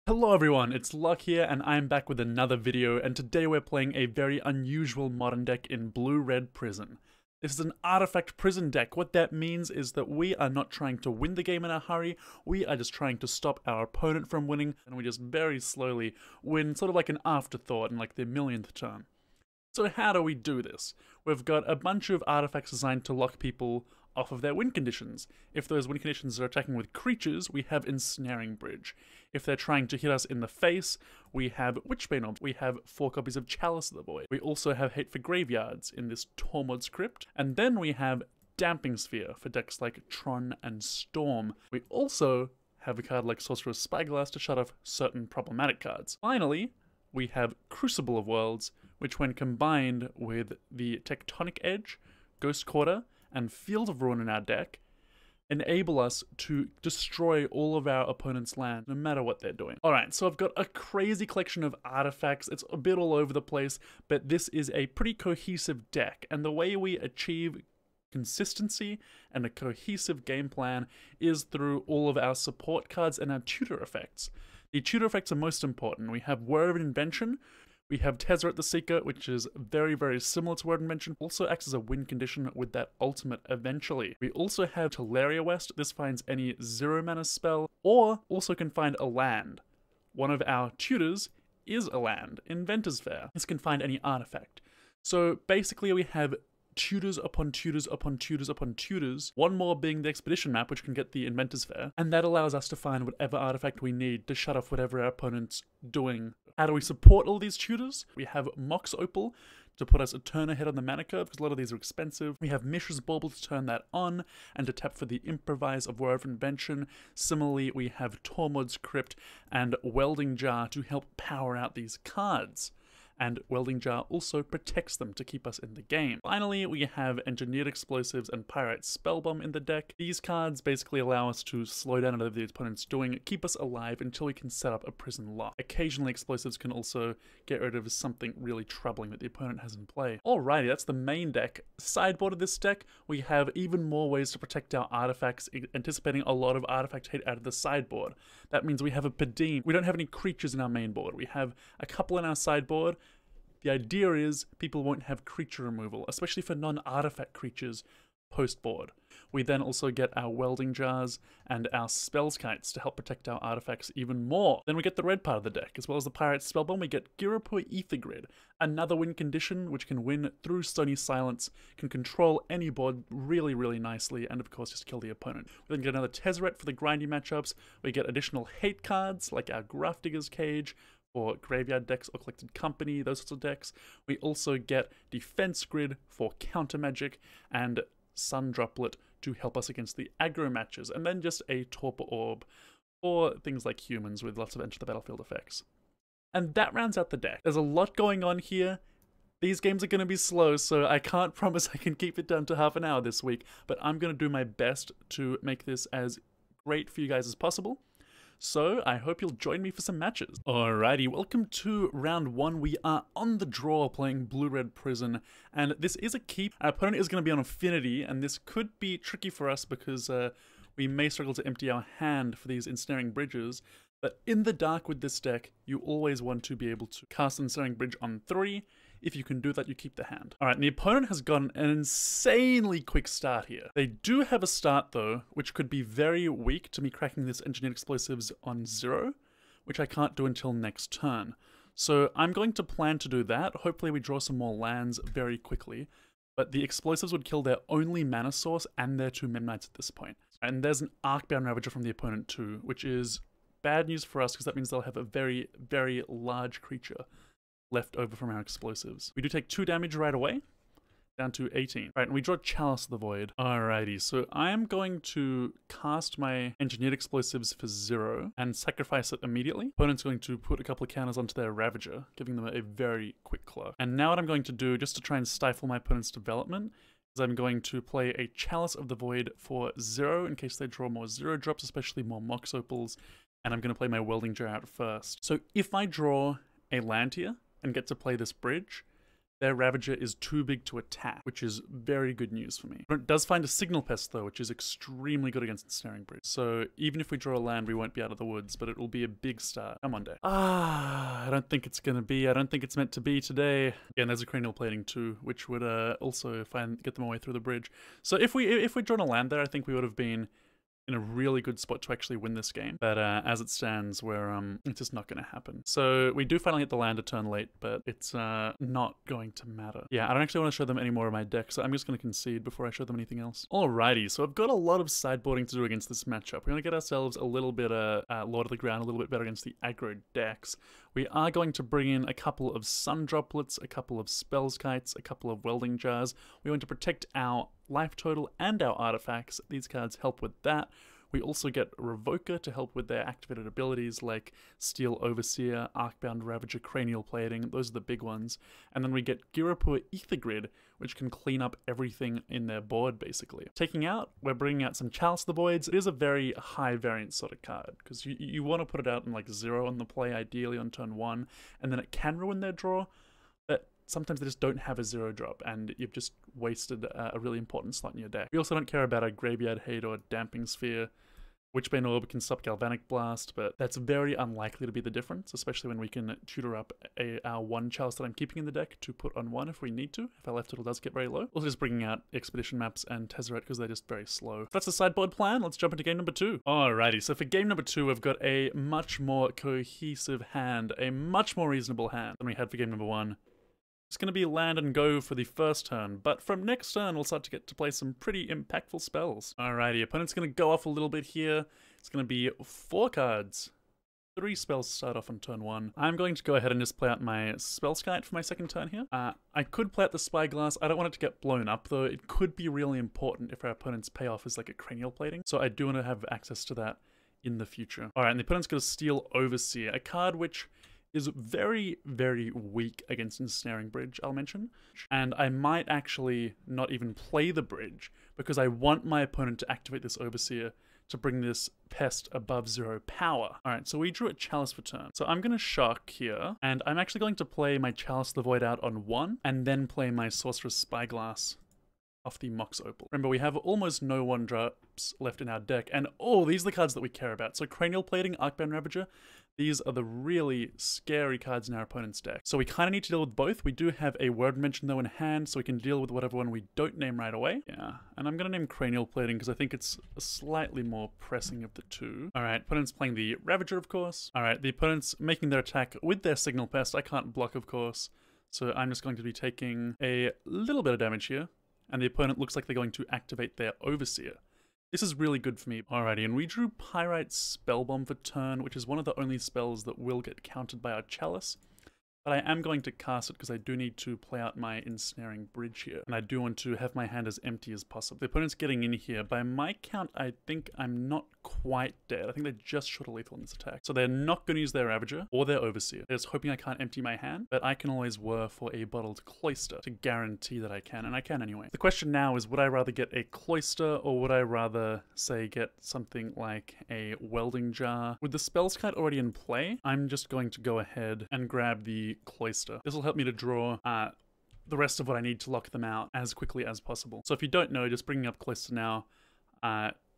Hello everyone, it's Lach here and I'm back with another video, and today we're playing a very unusual modern deck in Blue-Red Prison. This is an artifact prison deck. What that means is that we are not trying to win the game in a hurry, we are just trying to stop our opponent from winning, and we just very slowly win, sort of like an afterthought in like the millionth turn. So how do we do this? We've got a bunch of artifacts designed to lock people off of their win conditions. If those win conditions are attacking with creatures, we have Ensnaring Bridge. If they're trying to hit us in the face, we have Witchbane Orb. We have 4 copies of Chalice of the Void. We also have Hate for Graveyards in this Tormod's Crypt. And then we have Damping Sphere for decks like Tron and Storm. We also have a card like Sorcerous Spyglass to shut off certain problematic cards. Finally, we have Crucible of Worlds, which when combined with the Tectonic Edge, Ghost Quarter, and Field of Ruin in our deck, enable us to destroy all of our opponent's land, no matter what they're doing. Alright, so I've got a crazy collection of artifacts. It's a bit all over the place, but this is a pretty cohesive deck, and the way we achieve consistency and a cohesive game plan is through all of our support cards and our tutor effects. The tutor effects are most important. We have Whir of Invention. We have Tezzeret the Seeker, which is very, very similar to Whir of Invention, also acts as a win condition with that ultimate eventually. We also have Teleria West. This finds any 0 mana spell, or also can find a land. One of our tutors is a land, Inventors Fair. This can find any artifact. So basically we have tutors upon tutors upon tutors upon tutors, one more being the expedition map, which can get the Inventors Fair, and that allows us to find whatever artifact we need to shut off whatever our opponent's doing. How do we support all these tutors? We have Mox Opal to put us a turn ahead on the mana curve, because a lot of these are expensive. We have Mishra's Bauble to turn that on, and to tap for the Improvise of Whir of Invention. Similarly, we have Tormod's Crypt and Welding Jar to help power out these cards. And Welding Jar also protects them to keep us in the game. Finally, we have Engineered Explosives and Pyrite Spellbomb in the deck. These cards basically allow us to slow down whatever the opponent's doing, keep us alive until we can set up a prison lock. Occasionally, explosives can also get rid of something really troubling that the opponent has in play. Alrighty, that's the main deck. Sideboard of this deck, we have even more ways to protect our artifacts, anticipating a lot of artifact hate out of the sideboard. That means we have a Padim. We don't have any creatures in our main board. We have a couple in our sideboard. The idea is people won't have creature removal, especially for non-artifact creatures post-board. We then also get our Welding Jars and our Spells Kites to help protect our artifacts even more. Then we get the red part of the deck. As well as the Pyrite Spellbomb, we get Girapur Ether Grid, another win condition which can win through Stony Silence, can control any board really, really nicely, and of course just kill the opponent. We then get another Tezzeret for the grindy matchups. We get additional hate cards like our Grafdigger's Cage, for graveyard decks or collected company, those sorts of decks. We also get Defense Grid for counter magic and Sun Droplet to help us against the aggro matches, and then just a Torpor Orb for things like humans with lots of enter the battlefield effects. And that rounds out the deck. There's a lot going on here. These games are going to be slow, so I can't promise I can keep it down to half an hour this week, but I'm going to do my best to make this as great for you guys as possible. So I hope you'll join me for some matches. Alrighty, welcome to round 1. We are on the draw playing Blue-Red Prison, and this is a keep. Our opponent is going to be on Affinity, and this could be tricky for us because we may struggle to empty our hand for these Ensnaring Bridges. But in the dark with this deck, you always want to be able to cast Ensnaring Bridge on 3. If you can do that, you keep the hand. Alright, and the opponent has gotten an insanely quick start here. They do have a start though, which could be very weak to me cracking this Engineered Explosives on 0, which I can't do until next turn. So I'm going to plan to do that. Hopefully we draw some more lands very quickly. But the explosives would kill their only mana source and their 2 Midnights at this point. And there's an Arcbound Ravager from the opponent too, which is bad news for us because that means they'll have a very, very large creature left over from our explosives. We do take 2 damage right away, down to 18. Right, and we draw Chalice of the Void. Alrighty, so I am going to cast my Engineered Explosives for 0 and sacrifice it immediately. Opponent's going to put a couple of counters onto their Ravager, giving them a very quick claw. And now what I'm going to do, just to try and stifle my opponent's development, is I'm going to play a Chalice of the Void for 0 in case they draw more 0 drops, especially more Mox Opals, and I'm going to play my Welding Jar out first. So if I draw a land here, and get to play this bridge, their Ravager is too big to attack, which is very good news for me. It does find a Signal Pest though, which is extremely good against Ensnaring Bridge. So even if we draw a land, we won't be out of the woods, but it will be a big start. Come on, deck. I don't think it's gonna be. I don't think it's meant to be today. Yeah, and there's a Cranial Plating too, which would also get them away through the bridge. So if we'd drawn a land there, I think we would have been in a really good spot to actually win this game. But as it stands, it's just not going to happen. So we do finally get the land a turn late, but it's not going to matter. Yeah, I don't actually want to show them any more of my deck, so I'm just going to concede before I show them anything else. Alrighty, so I've got a lot of sideboarding to do against this matchup. We're going to get ourselves a little bit Lord of the Ground, a little bit better against the aggro decks. We are going to bring in a couple of Sun Droplets, a couple of Spells Kites, a couple of Welding Jars. We want to protect our life total and our artifacts. These cards help with that. We also get Revoker to help with their activated abilities like Steel Overseer, Arcbound Ravager, Cranial Plating. Those are the big ones. And then we get Girapur Ether Grid, which can clean up everything in their board, basically. Taking out, we're bringing out some Chalice of the Voids. It is a very high variance sort of card, because you want to put it out in like 0 on the play, ideally on turn 1, and then it can ruin their draw, but sometimes they just don't have a 0 drop, and you've just wasted a really important slot in your deck. We also don't care about a Graveyard Hate or Damping Sphere. Witchbane Orb can stop Galvanic Blast, but that's very unlikely to be the difference, especially when we can tutor up our 1 Chalice that I'm keeping in the deck to put on 1 if we need to, if our life total does get very low. Also just bringing out Expedition Maps and Tezzeret because they're just very slow. If that's the sideboard plan, let's jump into game number 2. Alrighty, so for game number 2, we've got a much more cohesive hand, a much more reasonable hand than we had for game number 1. It's going to be land and go for the first turn, but from next turn we'll start to get to play some pretty impactful spells. Alrighty, opponent's going to go off a little bit here. It's going to be 4 cards. 3 spells start off on turn 1. I'm going to go ahead and just play out my Spells Kite for my second turn here. I could play out the Spyglass. I don't want it to get blown up though. It could be really important if our opponent's payoff is like a Cranial Plating, so I do want to have access to that in the future. Alright, and the opponent's going to Steel Overseer, a card which is very, very weak against Ensnaring Bridge, I'll mention. And I might actually not even play the bridge because I want my opponent to activate this Overseer to bring this pest above 0 power. Alright, so we drew a Chalice for turn. So I'm going to shock here, and I'm actually going to play my Chalice of the Void out on 1, and then play my Sorcerous Spyglass off the Mox Opal. Remember, we have almost no 1-drops left in our deck, and these are the cards that we care about. So Cranial Plating, Arcbound Ravager, these are the really scary cards in our opponent's deck. So we kind of need to deal with both. We do have a Whir of Invention though in hand, so we can deal with whatever one we don't name right away. Yeah, and I'm going to name Cranial Plating because I think it's slightly more pressing of the two. Alright, opponent's playing the Ravager, of course. Alright, the opponent's making their attack with their Signal Pest. I can't block, of course, so I'm just going to be taking a little bit of damage here. And the opponent looks like they're going to activate their Overseer. This is really good for me. Alrighty, and we drew Pyrite Spellbomb for turn, which is one of the only spells that will get countered by our Chalice. But I am going to cast it because I do need to play out my Ensnaring Bridge here. And I do want to have my hand as empty as possible. The opponent's getting in here. By my count, I think I'm not quite dead. I think they're just short of lethal in this attack. So they're not going to use their Ravager or their Overseer. They're just hoping I can't empty my hand, but I can always whir for a Bottled Cloister to guarantee that I can, and I can anyway. The question now is, would I rather get a Cloister or would I rather, say, get something like a Welding Jar? With the Spells Kite already in play, I'm just going to go ahead and grab the Cloister. This will help me to draw the rest of what I need to lock them out as quickly as possible. So if you don't know, just bringing up Cloister now,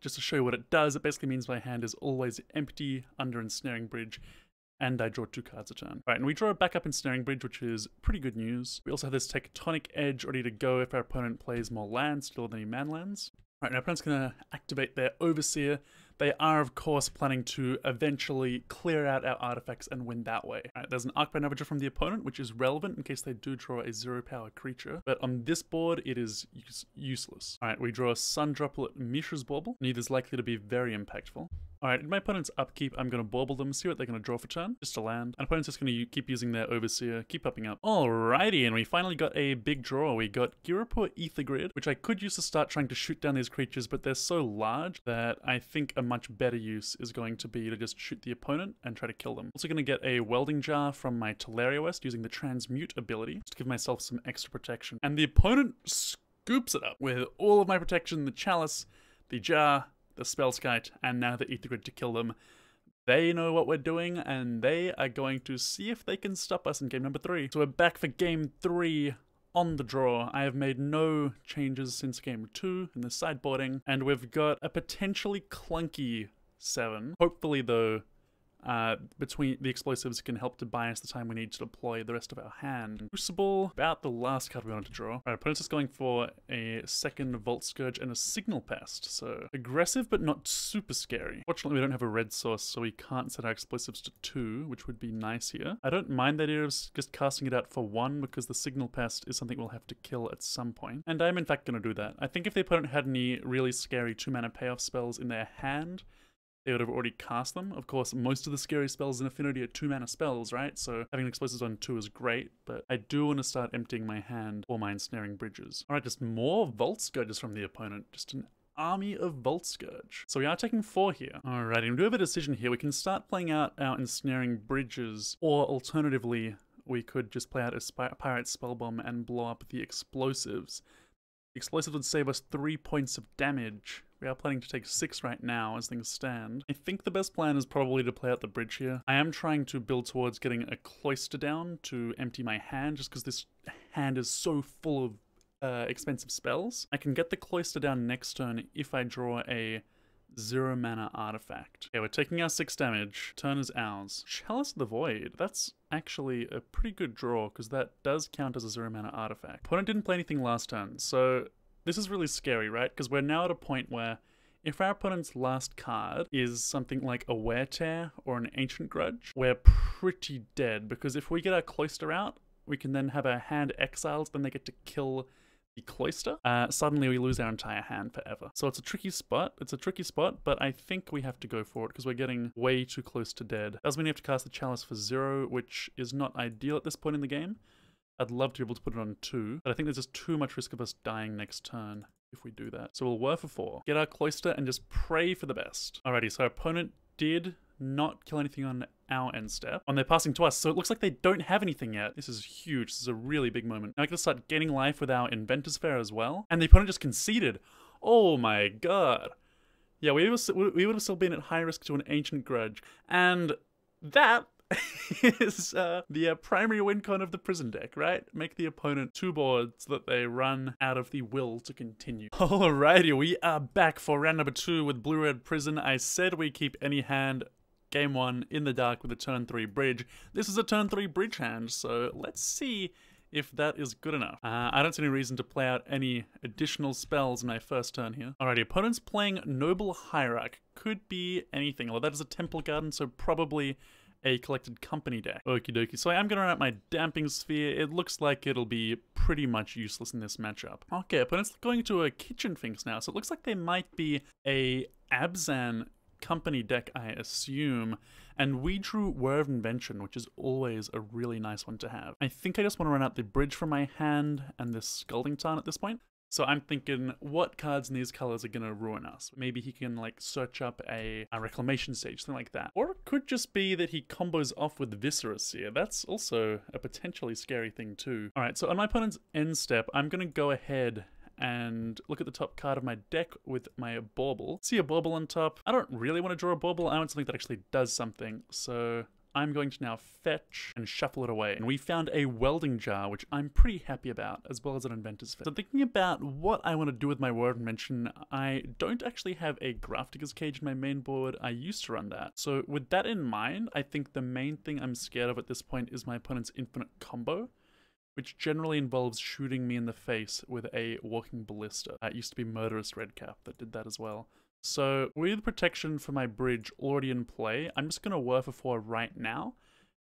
just to show you what it does, it basically means my hand is always empty under Ensnaring Bridge, and I draw 2 cards a turn. Right, and we draw a backup Ensnaring Bridge, which is pretty good news. We also have this Tectonic Edge ready to go if our opponent plays more lands, still than any man lands. Right, now our opponent's going to activate their Overseer. They are, of course, planning to eventually clear out our artifacts and win that way. Right, there's an Arcbound Ravager from the opponent, which is relevant in case they do draw a 0-power creature. But on this board, it is useless. Alright, we draw a Sun Droplet Mishra's Bauble. Neither is likely to be very impactful. Alright, in my opponent's upkeep, I'm going to Bauble them, see what they're going to draw for turn. Just a land. And opponent's just going to keep using their Overseer, keep upping up. Alrighty, and we finally got a big draw. We got Girapur Ether Grid, which I could use to start trying to shoot down these creatures, but they're so large that I think a much better use is going to be to just shoot the opponent and try to kill them. Also going to get a Welding Jar from my West using the Transmute ability to give myself some extra protection. And the opponent scoops it up with all of my protection, the Chalice, the Jar, the Spells Kite, and now the Ether Grid to kill them. They know what we're doing, and they are going to see if they can stop us in game number 3. So we're back for game 3 on the draw. I have made no changes since game 2 in the sideboarding, and we've got a potentially clunky 7. Hopefully though, between the explosives can help to buy us the time we need to deploy the rest of our hand. Crucible, about the last card we wanted to draw. Our opponent's just going for a second Vault Scourge and a Signal Pest, so aggressive but not super scary. Fortunately we don't have a red source, so we can't set our explosives to 2, which would be nice here. I don't mind the idea of just casting it out for 1 because the Signal Pest is something we'll have to kill at some point. And I'm in fact going to do that. I think if the opponent had any really scary 2-mana payoff spells in their hand, they would have already cast them. Of course, most of the scary spells in Affinity are 2-mana spells, right? So having explosives on 2 is great, but I do want to start emptying my hand for my Ensnaring Bridges. Alright, just more Vault Scourges from the opponent. Just an army of Vault Scourge. So we are taking 4 here. Alright, and we do have a decision here. We can start playing out our Ensnaring Bridges, or alternatively, we could just play out a Pyrite Spellbomb and blow up the explosives. The explosives would save us 3 points of damage. We are planning to take 6 right now as things stand. I think the best plan is probably to play out the bridge here. I am trying to build towards getting a Cloister down to empty my hand, just because this hand is so full of expensive spells. I can get the Cloister down next turn if I draw a 0-mana artifact. Okay, we're taking our 6 damage. Turn is ours. Chalice of the Void. That's actually a pretty good draw, because that does count as a 0-mana artifact. Opponent didn't play anything last turn, so this is really scary, right? Because we're now at a point where if our opponent's last card is something like a Wear Tear or an Ancient Grudge, we're pretty dead, because if we get our Cloister out, we can then have our hand exiled, then they get to kill the Cloister. Suddenly we lose our entire hand forever. So it's a tricky spot. It's a tricky spot, but I think we have to go for it because we're getting way too close to dead. Does mean we have to cast the Chalice for 0, which is not ideal at this point in the game. I'd love to be able to put it on 2, but I think there's just too much risk of us dying next turn if we do that. So we'll whir for 4, get our Cloister, and just pray for the best. Alrighty, so our opponent did not kill anything on our end step. On their passing to us, so it looks like they don't have anything yet. This is huge. This is a really big moment. Now I can start gaining life with our Inventors Fair as well. And the opponent just conceded. Oh my god. Yeah, we would have still been at high risk to an Ancient Grudge. And that is the primary win con of the prison deck, right? Make the opponent 2 boards so that they run out of the will to continue. Alrighty, we are back for round number 2 with Blue-Red Prison. I said we keep any hand game 1 in the dark with a turn 3 bridge. This is a turn 3 bridge hand, so let's see if that is good enough. I don't see any reason to play out any additional spells in my first turn here. Alrighty, opponent's playing Noble Hierarch. Could be anything, although that is a Temple Garden, so probably a Collected Company deck. Okie dokie. So I am going to run out my Damping Sphere. It looks like it'll be pretty much useless in this matchup. Okay, opponent's going to a Kitchen Finks now, so it looks like they might be a Abzan company deck, I assume. And we drew Whir of Invention, which is always a really nice one to have. I think I just want to run out the bridge from my hand and this Scalding Tarn at this point. So I'm thinking, what cards in these colors are going to ruin us? Maybe he can like search up a Reclamation Stage, something like that. Or it could just be that he combos off with Viscera Seer. That's also a potentially scary thing too. Alright, so on my opponent's end step, I'm going to go ahead and look at the top card of my deck with my Bauble. See a Bauble on top. I don't really want to draw a Bauble. I want something that actually does something. So I'm going to now fetch and shuffle it away. And we found a Welding Jar, which I'm pretty happy about, as well as an Inventors Fair. So thinking about what I want to do with my Whir of Invention, I don't actually have a Grafdigger's Cage in my main board. I used to run that. So with that in mind, I think the main thing I'm scared of at this point is my opponent's infinite combo, which generally involves shooting me in the face with a Walking Ballista. It used to be Murderous Redcap that did that as well. So with protection for my bridge already in play, I'm just going to whir for 4 right now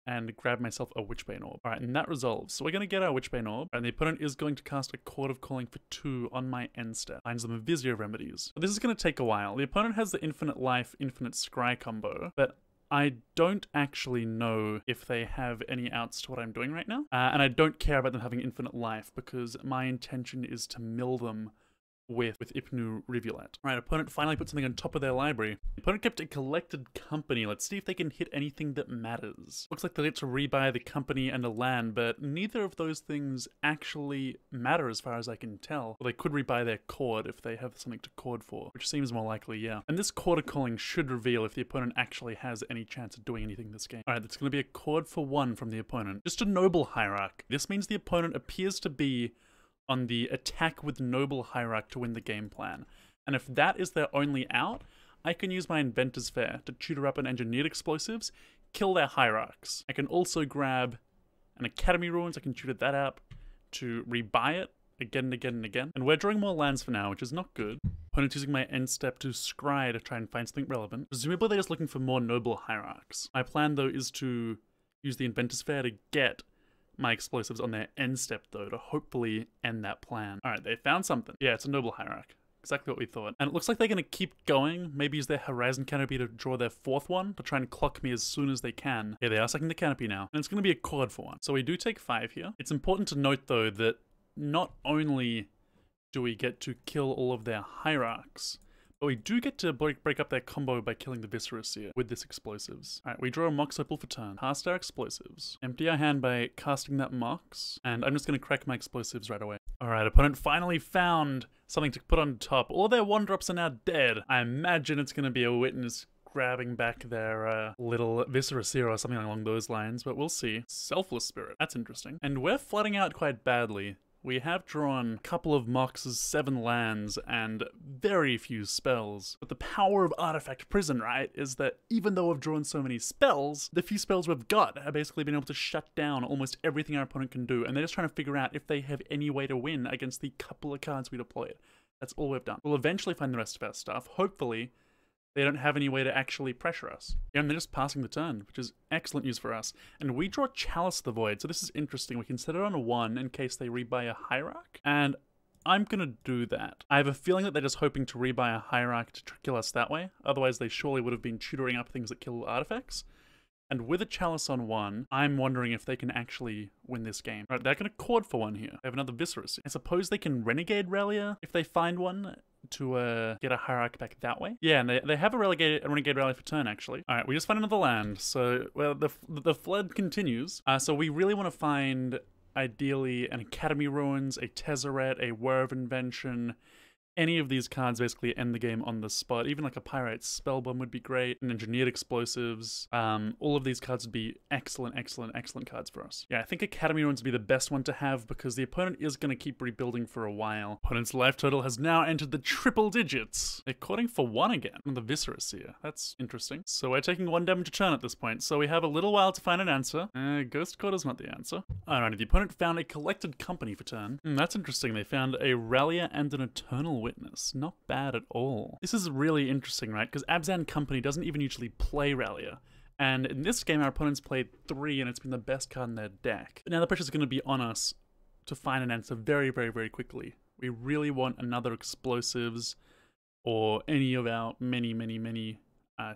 and grab myself a Witchbane Orb. Alright, and that resolves. So we're going to get our Witchbane Orb, and the opponent is going to cast a Chord of Calling for 2 on my end step. Finds them a Vizier of Remedies. But this is going to take a while. The opponent has the Infinite Life, Infinite Scry combo, but I don't actually know if they have any outs to what I'm doing right now. And I don't care about them having infinite life because my intention is to mill them with Ipnu Rivulet. Alright, opponent finally put something on top of their library. The opponent kept a collected company. Let's see if they can hit anything that matters. Looks like they get to rebuy the company and a land, but neither of those things actually matter as far as I can tell. Well, they could rebuy their cord if they have something to cord for, which seems more likely, yeah. And this quarter calling should reveal if the opponent actually has any chance of doing anything this game. Alright, that's going to be a cord for 1 from the opponent. Just a noble hierarch. This means the opponent appears to be on the attack with noble hierarch to win the game plan. And if that is their only out, I can use my Inventors Fair to tutor up an engineered explosives, kill their hierarchs. I can also grab an Academy Ruins, I can tutor that up to rebuy it again and again and again. And we're drawing more lands for now, which is not good. Opponent's using my end step to scry to try and find something relevant. Presumably they're just looking for more noble hierarchs. My plan though is to use the Inventors Fair to get my explosives on their end step though, to hopefully end that plan. Alright, they found something. Yeah, it's a noble hierarch. Exactly what we thought. And it looks like they're gonna keep going, maybe use their Horizon Canopy to draw their 4th one, to try and clock me as soon as they can. Yeah, they are sucking the canopy now. And it's gonna be a cord for 1. So we do take 5 here. It's important to note though that not only do we get to kill all of their hierarchs, but we do get to break up their combo by killing the Viscerous here with this explosives. Alright, we draw a Mox Opal for turn. Cast our explosives. Empty our hand by casting that Mox. And I'm just going to crack my explosives right away. Alright, opponent finally found something to put on top. All their 1-drops are now dead. I imagine it's going to be a witness grabbing back their little Viscerous here or something along those lines, but we'll see. Selfless Spirit. That's interesting. And we're flooding out quite badly. We have drawn a couple of Mox's 7 lands and very few spells. But the power of Artifact Prison, right, is that even though we've drawn so many spells, the few spells we've got have basically been able to shut down almost everything our opponent can do, and they're just trying to figure out if they have any way to win against the couple of cards we deployed. That's all we've done. We'll eventually find the rest of our stuff. Hopefully, they don't have any way to actually pressure us. Yeah, and they're just passing the turn, which is excellent news for us. And we draw Chalice the Void, so this is interesting. We can set it on a 1 in case they rebuy a hierarch, and I'm gonna do that. I have a feeling that they're just hoping to rebuy a hierarch to kill us that way. Otherwise, they surely would have been tutoring up things that kill artifacts. And with a Chalice on 1, I'm wondering if they can actually win this game. Right, they're gonna cord for 1 here. They have another Viscerous. I suppose they can Renegade Rallier if they find one to get a hierarch back that way. Yeah, and they have a Renegade Rally for turn, actually. Alright, we just found another land. So, well, the flood continues. So we really want to find, ideally, an Academy Ruins, a Tezzeret, a Whir of Invention. Any of these cards basically end the game on the spot. Even like a Pyrite Spellbomb would be great. And Engineered Explosives. All of these cards would be excellent, excellent, excellent cards for us. Yeah, I think Academy Ruins would be the best one to have because the opponent is going to keep rebuilding for a while. Opponent's life total has now entered the triple digits. They're cording for 1 again on the Viscerous here. That's interesting. So we're taking 1 damage a turn at this point. So we have a little while to find an answer. Ghost Cord is not the answer. Alrighty, the opponent found a collected company for turn. That's interesting. They found a Rallier and an Eternal Witness. Not bad at all. This is really interesting, right? Because Abzan Company doesn't even usually play Rallier. And in this game, our opponents played 3, and it's been the best card in their deck. But now the pressure's going to be on us to find an answer very, very, very quickly. We really want another Explosives or any of our many, many, many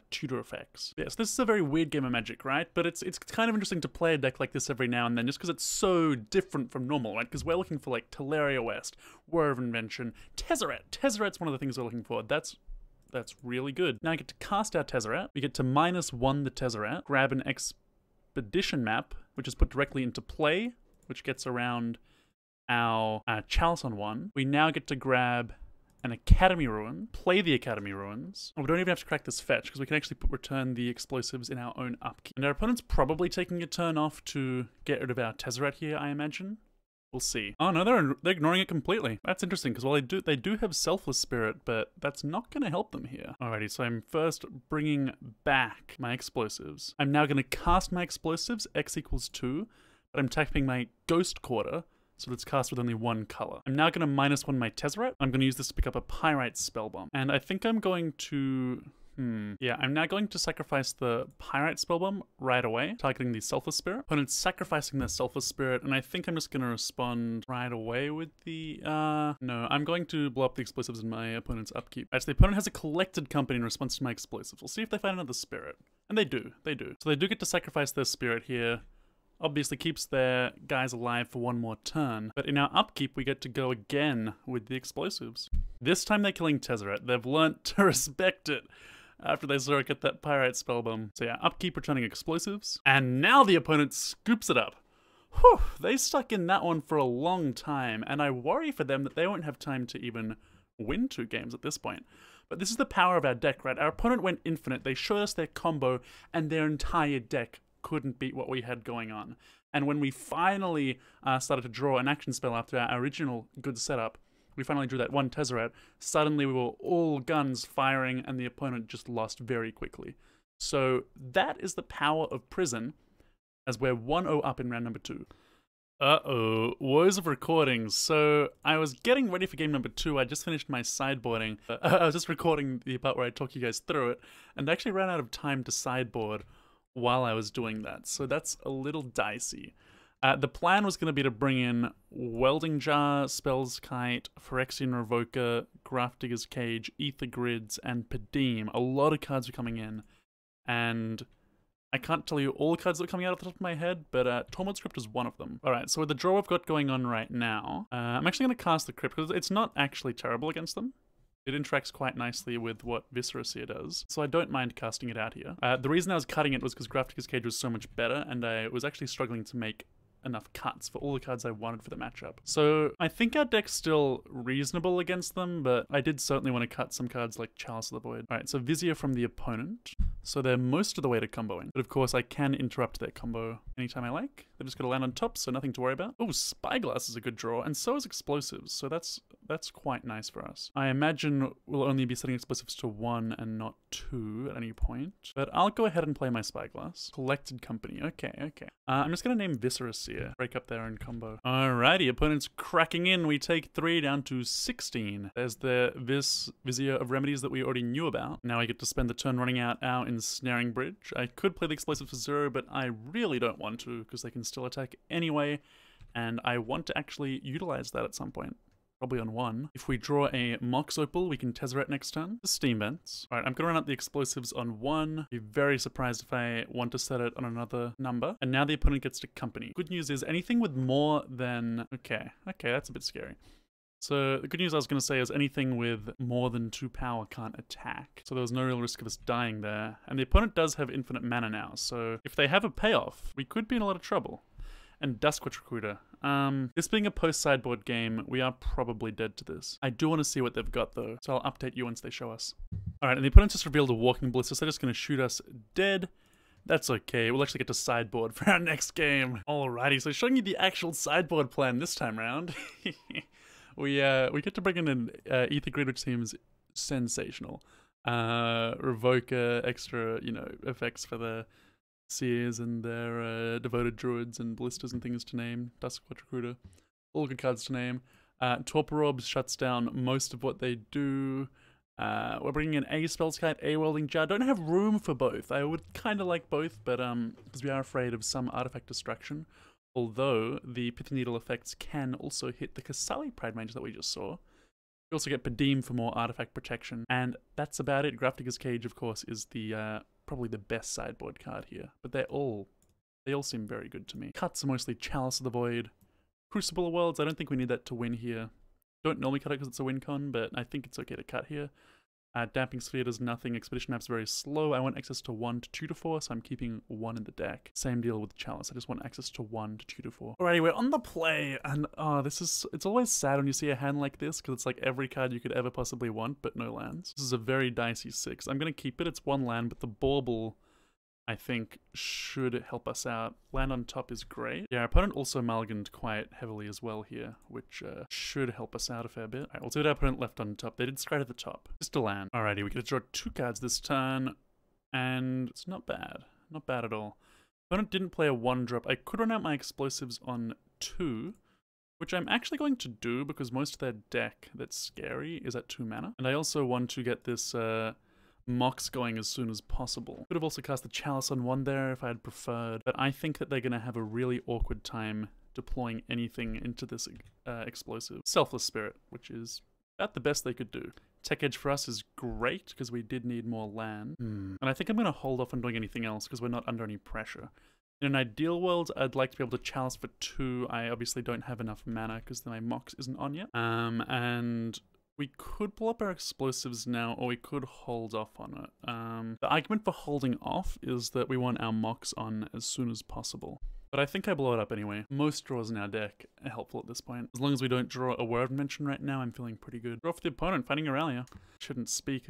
tutor effects. Yes, this is a very weird game of Magic, right? But it's kind of interesting to play a deck like this every now and then, just because it's so different from normal, right? Because we're looking for like Teleria West, Whir of Invention, Tezzeret. Tezzeret's one of the things we're looking for. That's really good. Now I get to cast our Tezzeret. We get to -1 the Tezzeret, grab an Expedition map, which is put directly into play, which gets around our Chalice on 1. We now get to grab an Academy Ruin, play the Academy Ruins. We don't even have to crack this fetch, because we can actually return the Explosives in our own upkeep. And our opponent's probably taking a turn off to get rid of our Tezzeret here, I imagine. We'll see. Oh no, they're ignoring it completely. That's interesting, because while they do have Selfless Spirit, but that's not going to help them here. Alrighty, so I'm first bringing back my Explosives. I'm now going to cast my Explosives, X = 2, but I'm tapping my Ghost Quarter, so it's cast with only 1 color. I'm now going to -1 my Tezzeret. I'm going to use this to pick up a Pyrite Spellbomb. And I think I'm going to... Yeah, I'm now going to sacrifice the Pyrite Spellbomb right away, targeting the Selfless Spirit. Opponent's sacrificing their Selfless Spirit, and I think I'm just going to respond right away with the... No, I'm going to blow up the Explosives in my opponent's upkeep. Actually, the opponent has a collected company in response to my Explosives. We'll see if they find another Spirit. And they do. So they do get to sacrifice their Spirit here. obviously keeps their guys alive for one more turn, but in our upkeep we get to go again with the explosives. This time they're killing Tezzeret. They've learnt to respect it after they saw it get that Pyrite Spellbomb. So yeah, upkeep returning explosives. And now the opponent scoops it up. Whew, they stuck in that one for a long time, and I worry for them that they won't have time to even win 2 games at this point. But this is the power of our deck, right? Our opponent went infinite, they showed us their combo, and their entire deck couldn't beat what we had going on. And when we finally started to draw an action spell after our original good setup, we finally drew that one Tezzeret, suddenly we were all guns firing, and the opponent just lost very quickly. So that is the power of Prison, as we're 1-0 up in round number 2. Uh-oh, woes of recordings. So I was getting ready for game number 2. I just finished my sideboarding. I was just recording the part where I talk you guys through it, and I actually ran out of time to sideboard while I was doing that. So that's a little dicey. The plan was going to be to bring in Welding Jar, Spell's Kite, Phyrexian Revoker, Grafdigger's Cage, Ether Grids, and Padeem. A lot of cards were coming in, and I can't tell you all the cards that are coming out off the top of my head, but Tormod's Crypt is one of them. Alright, so with the draw we've got going on right now, I'm actually going to cast the Crypt, because it's not actually terrible against them. It interacts quite nicely with what Viscera Seer does, so I don't mind casting it out here. The reason I was cutting it was because Grafdigger's Cage was so much better, and I was actually struggling to make enough cuts for all the cards I wanted for the matchup. So I think our deck's still reasonable against them, but I did certainly want to cut some cards like Chalice of the Void. Alright, so Vizier from the opponent. So they're most of the way to comboing. But of course I can interrupt their combo anytime I like. They're just gonna land on top, so nothing to worry about. Oh, Spyglass is a good draw, and so is Explosives, so that's quite nice for us. I imagine we'll only be setting Explosives to 1 and not 2 at any point. But I'll go ahead and play my Spyglass. Collected Company, okay. I'm just gonna name Viscera Seer. Break up their own combo. Alrighty, opponent's cracking in. We take 3 down to 16. There's the Vizier of Remedies that we already knew about. Now I get to spend the turn running out our Ensnaring Bridge. I could play the Explosive for 0, but I really don't want to, because they can still attack anyway, and I want to actually utilize that at some point. Probably on 1. If we draw a Mox Opal, we can Tezzeret next turn. The Steam Vents. Alright, I'm gonna run out the Explosives on 1. Be very surprised if I want to set it on another number. And now the opponent gets to Company. Good news is anything with more than... Okay, that's a bit scary. So the good news I was going to say is anything with more than 2 power can't attack. So there was no real risk of us dying there. And the opponent does have infinite mana now, so if they have a payoff, we could be in a lot of trouble. And Duskwatch Recruiter. This being a post-sideboard game, we are probably dead to this. I do want to see what they've got though, so I'll update you once they show us. Alright, and the opponent just revealed a Walking Ballista, so they're just going to shoot us dead. That's okay, we'll actually get to sideboard for our next game. Alrighty, so showing you the actual sideboard plan this time round. We get to bring in an Ether Grid, which seems sensational. Revoker, extra, effects for the Seers and their Devoted Druids and Ballistas and things to name. Duskwatch Recruiter, all good cards to name. Torpor Orb shuts down most of what they do. We're bringing in a Spell's Kite, a Welding Jar. Don't have room for both. I would kind of like both, but because we are afraid of some artifact destruction. Although the Pithing Needle effects can also hit the Kasali Pride Mage that we just saw. We also get Padeem for more artifact protection, and that's about it. Grafdigger's Cage, of course, is the probably the best sideboard card here, but they all seem very good to me. Cuts are mostly Chalice of the Void, Crucible of Worlds. I don't think we need that to win here. Don't normally cut it because it's a win con, but I think it's okay to cut here. Damping Sphere does nothing. Expedition Map's very slow. I want access to 1 to 2 to 4, so I'm keeping 1 in the deck. Same deal with Chalice. I just want access to 1 to 2 to 4. Alrighty, we're on the play, and it's always sad when you see a hand like this, because it's like every card you could ever possibly want, but no lands. This is a very dicey 6. I'm going to keep it. It's 1 land, but the Bauble, I think, should help us out. Land on top is great. Yeah, our opponent also mulliganed quite heavily as well here, which should help us out a fair bit. Alright, we'll see what our opponent left on top. They did straight at the top. Just a land. Alrighty, we get to draw 2 cards this turn, and it's not bad. Not bad at all. Opponent didn't play a 1-drop. I could run out my Explosives on 2, which I'm actually going to do because most of their deck that's scary is at 2 mana. And I also want to get this Mox going as soon as possible. Could have also cast the Chalice on 1 there if I had preferred, but I think that they're going to have a really awkward time deploying anything into this explosive. Selfless Spirit, which is about the best they could do. Tech Edge for us is great because we did need more land. And I think I'm going to hold off on doing anything else because we're not under any pressure. In an ideal world, I'd like to be able to Chalice for 2. I obviously don't have enough mana because my Mox isn't on yet. And we could pull up our explosives now, or we could hold off on it. The argument for holding off is that we want our Mox on as soon as possible. But I think I blow it up anyway. Most draws in our deck are helpful at this point. As long as we don't draw a Whir of Invention right now, I'm feeling pretty good. Draw for the opponent, fighting Aurelia. I shouldn't speak.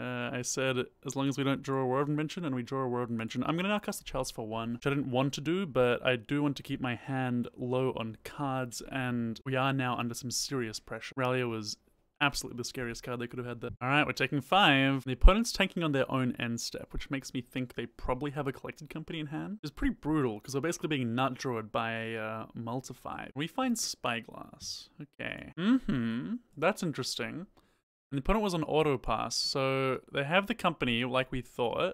I said, as long as we don't draw a Whir of Invention, and we draw a Whir of Invention. I'm going to now cast the Chalice for 1, which I didn't want to do, but I do want to keep my hand low on cards, and we are now under some serious pressure. Aurelia was absolutely the scariest card they could have had there. Alright, we're taking 5. The opponent's tanking on their own end step, which makes me think they probably have a Collected Company in hand. It's pretty brutal, because we're basically being nut drawed by a Multify. We find Spyglass. Okay. That's interesting. And the opponent was on auto pass, so they have the company like we thought,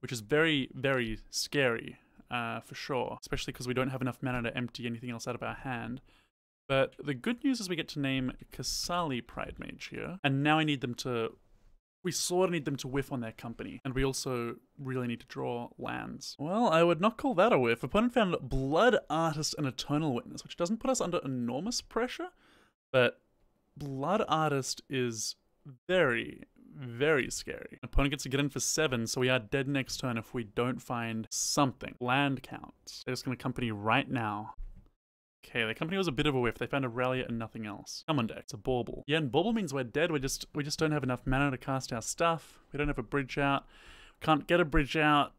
which is very, very scary, for sure. Especially because we don't have enough mana to empty anything else out of our hand. But the good news is we get to name Kasali Pride Mage here. And now I need them to... We sort of need them to whiff on their company. And we also really need to draw lands. Well, I would not call that a whiff. Opponent found Blood Artist and Eternal Witness, which doesn't put us under enormous pressure. But Blood Artist is very, very scary. Opponent gets to get in for 7, so we are dead next turn if we don't find something. Land counts. They're just going to company right now. Okay, the company was a bit of a whiff. They found Aurelia and nothing else. Come on deck. It's a Bauble. Yeah, and Bauble means we're dead. We just don't have enough mana to cast our stuff. We don't have a bridge out. Can't get a bridge out.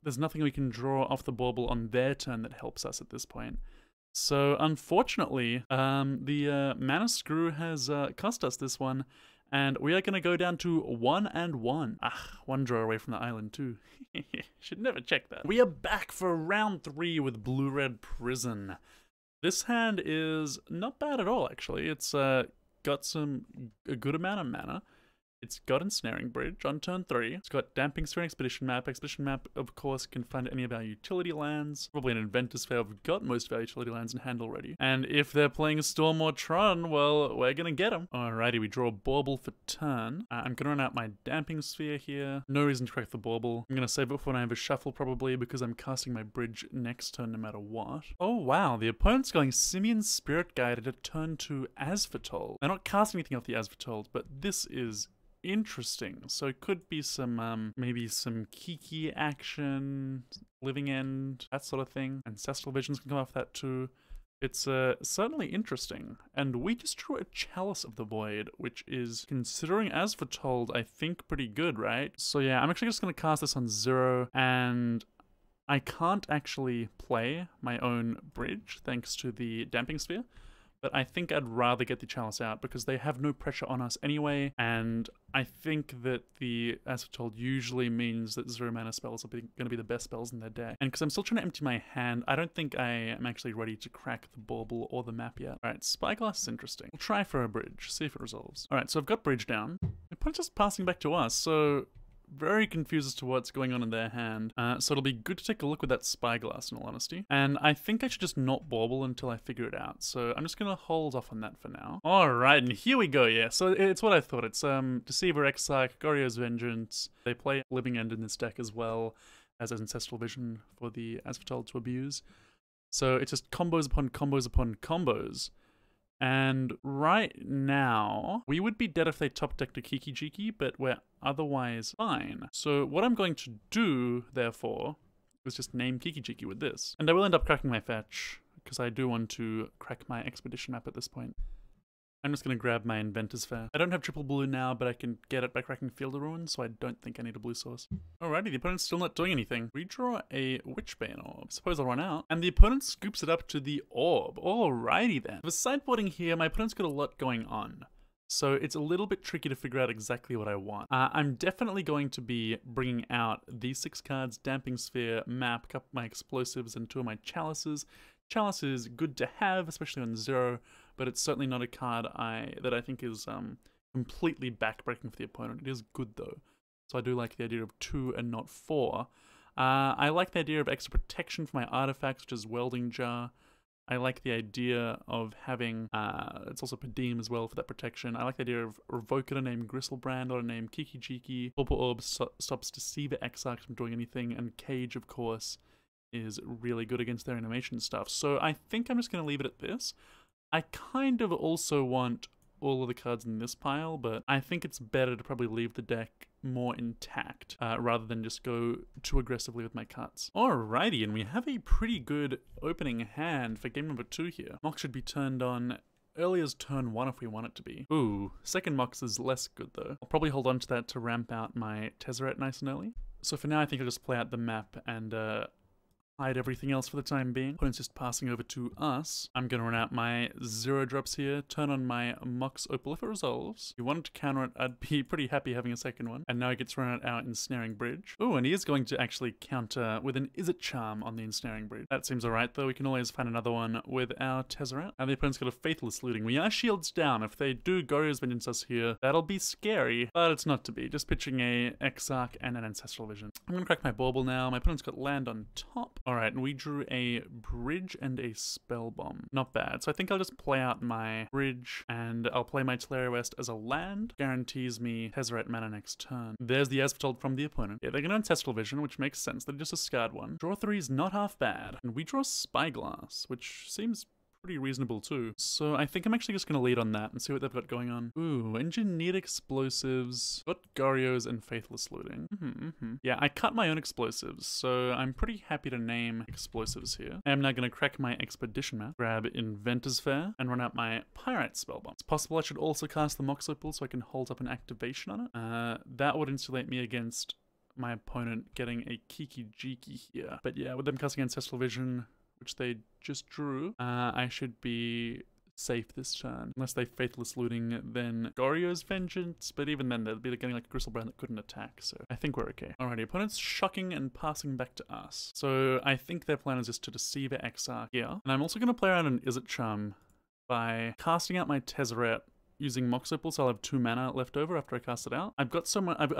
There's nothing we can draw off the Bauble on their turn that helps us at this point. So, unfortunately, the mana screw has cost us this one, and we are going to go down to 1 and 1. Ah, 1 draw away from the island too. Should never check that. We are back for round 3 with Blue-Red Prison. This hand is not bad at all, actually. It's got a good amount of mana. It's got Ensnaring Bridge on turn 3. It's got Damping Sphere and Expedition Map. Expedition Map, of course, can find any of our utility lands. Probably an Inventors Fair. We've got most of our utility lands in hand already. And if they're playing Storm or Tron, well, we're gonna get them. Alrighty, we draw a Bauble for turn. I'm gonna run out my Damping Sphere here. No reason to crack the Bauble. I'm gonna save it for when I have a shuffle, probably, because I'm casting my bridge next turn no matter what. Oh, wow. The opponent's going Simian Spirit Guide at a turn 2 Foretold. They're not casting anything off the Foretold, but this is interesting. So it could be some, maybe some Kiki action, Living End, that sort of thing. Ancestral Visions can come off that too. It's certainly interesting. And we just drew a Chalice of the Void, which is, considering Foretold, I think pretty good, right? So yeah, I'm actually just going to cast this on 0, and I can't actually play my own bridge thanks to the Damping Sphere. But I think I'd rather get the Chalice out because they have no pressure on us anyway, and I think that the Foretold usually means that 0 mana spells are going to be the best spells in their deck. And because I'm still trying to empty my hand, I don't think I am actually ready to crack the Bauble or the map yet. Alright, Spyglass is interesting. We'll try for a bridge, see if it resolves. Alright, so I've got bridge down. The opponent's just passing back to us, so very confused as to what's going on in their hand. So it'll be good to take a look with that Spyglass, in all honesty. And I think I should just not Bauble until I figure it out. So I'm just going to hold off on that for now. Alright, and here we go, yeah. So it's what I thought. It's Deceiver, Exarch, Goryos Vengeance. They play Living End in this deck as well as Ancestral Vision for the Foretold to abuse. So it's just combos upon combos upon combos. And right now, we would be dead if they top decked a Kiki-jiki, but we're otherwise fine. So what I'm going to do, therefore, is just name Kiki-jiki with this. And I will end up cracking my fetch, because I do want to crack my Expedition Map at this point. I'm just going to grab my Inventors Fair. I don't have triple blue now, but I can get it by cracking Field of Ruin, so I don't think I need a blue source. Alrighty, the opponent's still not doing anything. We draw a Witchbane Orb. Suppose I'll run out. And the opponent scoops it up to the Orb. Alrighty then. For sideboarding here, my opponent's got a lot going on. So it's a little bit tricky to figure out exactly what I want. I'm definitely going to be bringing out these 6 cards, Damping Sphere, Map, a couple of my Explosives, and 2 of my Chalices. Chalice is good to have, especially on 0, but it's certainly not a card that I think is completely backbreaking for the opponent. It is good though, so I do like the idea of 2 and not 4. I like the idea of extra protection for my artifacts, which is Welding Jar. I like the idea of having, it's also Padim as well for that protection. I like the idea of revoking a name Griselbrand or a name Kiki-jiki. Purple Orb stops Deceiver Exarch from doing anything, and Cage, of course, is really good against their animation stuff. So I think I'm just going to leave it at this. I kind of also want all of the cards in this pile, but I think it's better to probably leave the deck more intact rather than just go too aggressively with my cuts. Alrighty, and we have a pretty good opening hand for game number 2 here. Mox should be turned on early as turn 1 if we want it to be. Ooh, second Mox is less good though. I'll probably hold on to that to ramp out my Tezzeret nice and early. So for now I think I'll just play out the map and hide everything else for the time being. Opponent's just passing over to us. I'm gonna run out my 0 drops here, turn on my Mox Opal if it resolves. If you wanted to counter it, I'd be pretty happy having a second one. And now he gets run out our Ensnaring Bridge. Oh, and he is going to actually counter with an Izzet charm on the Ensnaring Bridge. That seems alright though, we can always find another one with our Tezzeret. And the opponent's got a Faithless Looting. We are shields down. If they do Goryos Vengeance us here, that'll be scary, but it's not to be. Just pitching a Exarch and an Ancestral Vision. I'm gonna crack my Bauble now. My opponent's got land on top. Alright, and we drew a Bridge and a Spellbomb. Not bad. So I think I'll just play out my Bridge and I'll play my Teleria West as a land. Guarantees me Tezzeret mana next turn. There's the Foretold from the opponent. Yeah, they're gonna Ancestral Vision, which makes sense. They're just a scarred one. Draw 3 is not half bad. And we draw Spyglass, which seems pretty reasonable too. So I think I'm actually just going to lead on that and see what they've got going on. Ooh, Engineered Explosives, got Goryos and Faithless Looting. Yeah, I cut my own explosives, so I'm pretty happy to name explosives here. I am now going to crack my Expedition map, grab Inventors Fair, and run out my Pyrite Spellbomb. It's possible I should also cast the Mox Opal so I can hold up an activation on it. That would insulate me against my opponent getting a Kiki-jiki here. But yeah, with them casting Ancestral Vision, which they just drew, I should be safe this turn. Unless they Faithless Looting, then Goryos Vengeance, but even then they'd be getting like a Griselbrand that couldn't attack, so I think we're okay. Alrighty, opponent's shocking and passing back to us. So I think their plan is just to Deceiver Exarch here. And I'm also going to play around an Izzet charm by casting out my Tezzeret using Mox Opal, so I'll have 2 mana left over after I cast it out. I've